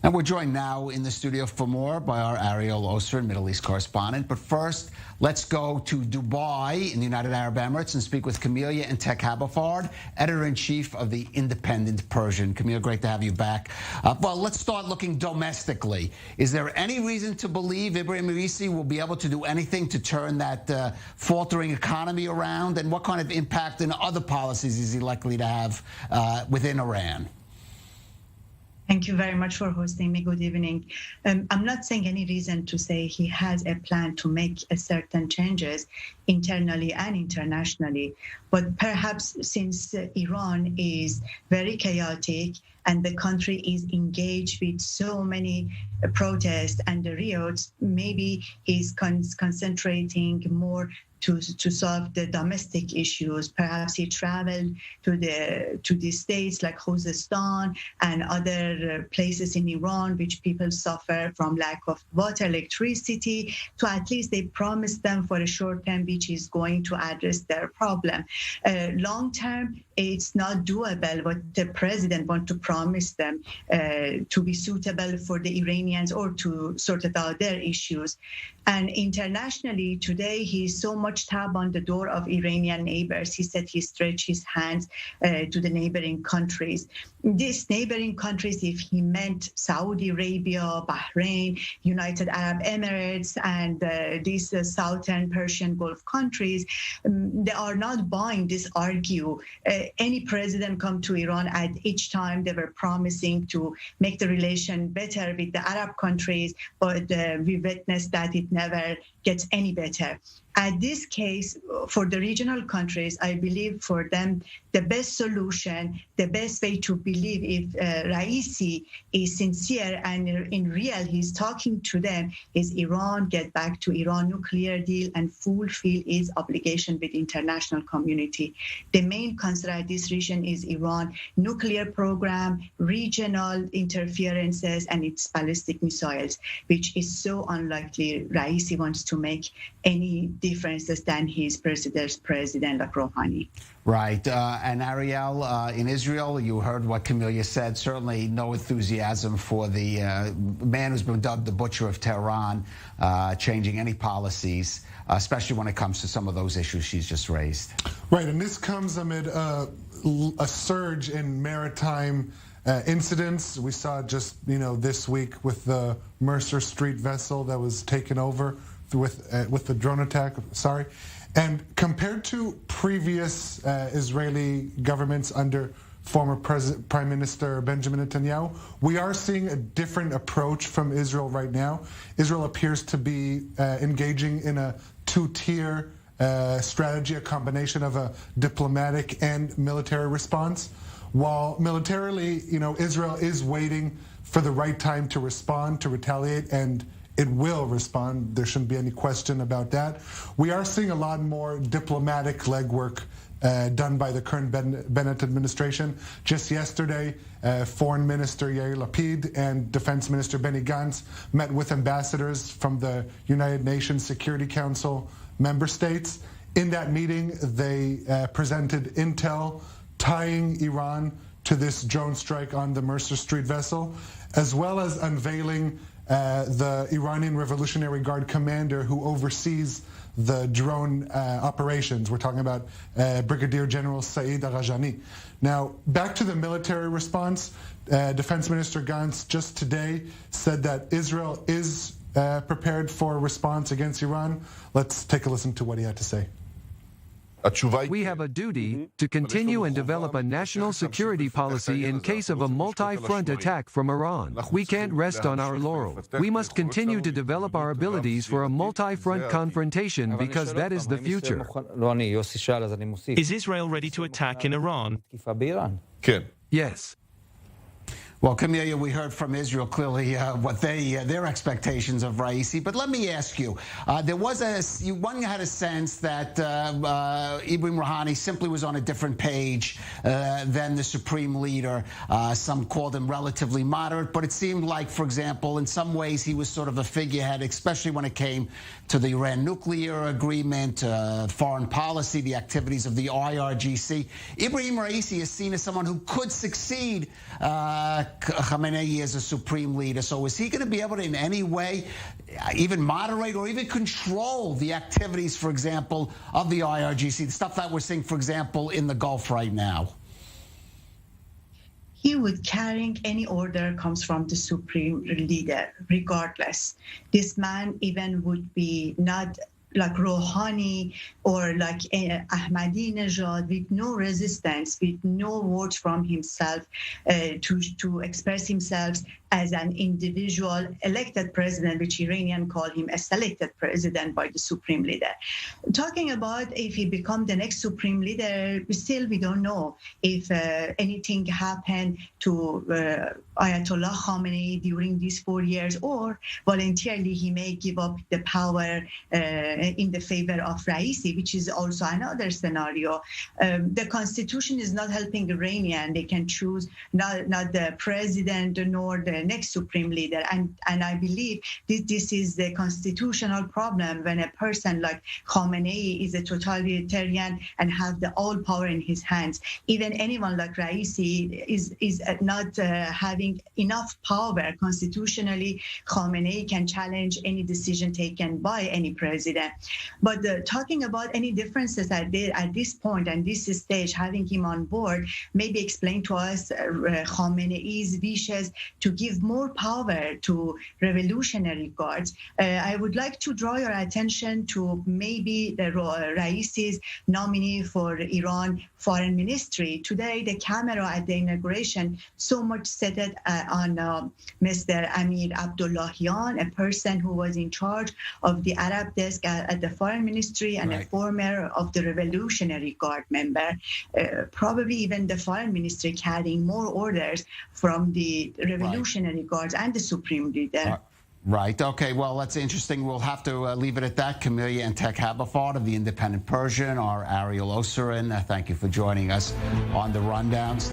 And we're joined now in the studio for more by our Ariel Oster, Middle East correspondent. But first, let's go to Dubai in the United Arab Emirates and speak with Camilla Intek-Habafard, editor-in-chief of the Independent Persian. Camilla, great to have you back. Well, let's start looking domestically. Is there any reason to believe Ebrahim Raisi will be able to do anything to turn that faltering economy around? And what kind of impact and other policies is he likely to have within Iran? Thank you very much for hosting me. Good evening. I'm not saying any reason to say he has a plan to make certain changes internally and internationally, but perhaps since Iran is very chaotic and the country is engaged with so many protests and the riots, maybe he's concentrating more to solve the domestic issues. Perhaps he traveled to the states like Khuzestan and other places in Iran, which people suffer from lack of water, electricity, to at least they promised them for a short term, which is going to address their problem. Long term, it's not doable what the president wants to promise them to be suitable for the Iranians or to sort out their issues. And internationally, today, he's so much tap on the door of Iranian neighbors. He said he stretched his hands to the neighboring countries. These neighboring countries, if he meant Saudi Arabia, Bahrain, United Arab Emirates, and these southern Persian Gulf countries, they are not buying this argue. Any president come to Iran at each time, they were promising to make the relation better with the Arab countries, but we witnessed that it never gets any better. At this case, for the regional countries, I believe for them, the best solution, the best way to believe if Raisi is sincere and in real, he's talking to them, is Iran get back to Iran nuclear deal and fulfill its obligation with the international community. The main concern at this region is Iran nuclear program, regional interferences, and its ballistic missiles, which is so unlikely Raisi wants to make any differences than his president like Rouhani. Right. And Ariel, in Israel, you heard what Camilla said. Certainly no enthusiasm for the man who's been dubbed the butcher of Tehran, changing any policies, especially when it comes to some of those issues she's just raised. Right. And this comes amid a surge in maritime incidents. We saw just, this week with the Mercer Street vessel that was taken over with the drone attack, and compared to previous Israeli governments under former Prime Minister Benjamin Netanyahu, we are seeing a different approach from Israel right now. Israel appears to be engaging in a two-tier strategy, a combination of a diplomatic and military response. While militarily, Israel is waiting for the right time to respond, to retaliate, and it will respond. There shouldn't be any question about that. We are seeing a lot more diplomatic legwork done by the current Bennett administration. Just yesterday, Foreign Minister Yair Lapid and Defense Minister Benny Gantz met with ambassadors from the United Nations Security Council member states. In that meeting, they presented intel tying Iran to this drone strike on the Mercer Street vessel, as well as unveiling the Iranian Revolutionary Guard commander who oversees the drone operations. We're talking about Brigadier General Saeed Arajani. Now, back to the military response, Defense Minister Gantz just today said that Israel is prepared for a response against Iran. Let's take a listen to what he had to say. We have a duty to continue and develop a national security policy in case of a multi-front attack from Iran. We can't rest on our laurels. We must continue to develop our abilities for a multi-front confrontation because that is the future. Is Israel ready to attack in Iran? Yes. Well, Camilla, we heard from Israel clearly what their expectations of Raisi. But let me ask you, there was one had a sense that Ebrahim Rouhani simply was on a different page than the supreme leader. Some called him relatively moderate, but it seemed like, for example, in some ways he was sort of a figurehead, especially when it came to the Iran nuclear agreement, foreign policy, the activities of the IRGC. Ebrahim Raisi is seen as someone who could succeed Khamenei is a supreme leader. So is he going to be able to in any way even moderate or even control the activities, for example, of the IRGC, the stuff that we're seeing, for example, in the Gulf right now? He would carry any order comes from the supreme leader, regardless. This man even would be not like Rouhani or like Ahmadinejad, with no resistance, with no words from himself to express himself as an individual elected president, which Iranians call him a selected president by the supreme leader. Talking about if he become the next supreme leader, still we don't know if anything happened to Ayatollah Khamenei during these 4 years, or voluntarily he may give up the power in the favor of Raisi, which is also another scenario. The constitution is not helping Iranian. They can choose not the president nor the next supreme leader. And I believe this is the constitutional problem when a person like Khamenei is a totalitarian and have the all power in his hands. Even anyone like Raisi is not having enough power constitutionally. Khamenei can challenge any decision taken by any president. But talking about any differences at this point and this stage, having him on board, maybe explain to us Khamenei's wishes to give more power to revolutionary guards. I would like to draw your attention to maybe the Raisi's nominee for Iran foreign ministry. Today, the camera at the inauguration so much set it on Mr. Amir Abdullahian, a person who was in charge of the Arab desk at the foreign ministry and a former of the Revolutionary Guard member. Probably even the foreign ministry carrying more orders from the Revolutionary Guards and the Supreme Leader. Right. Okay. Well, that's interesting. We'll have to leave it at that. Camelia and Tekhabafard of the Independent Persian, our Ariel Oserin. Thank you for joining us on the Rundowns.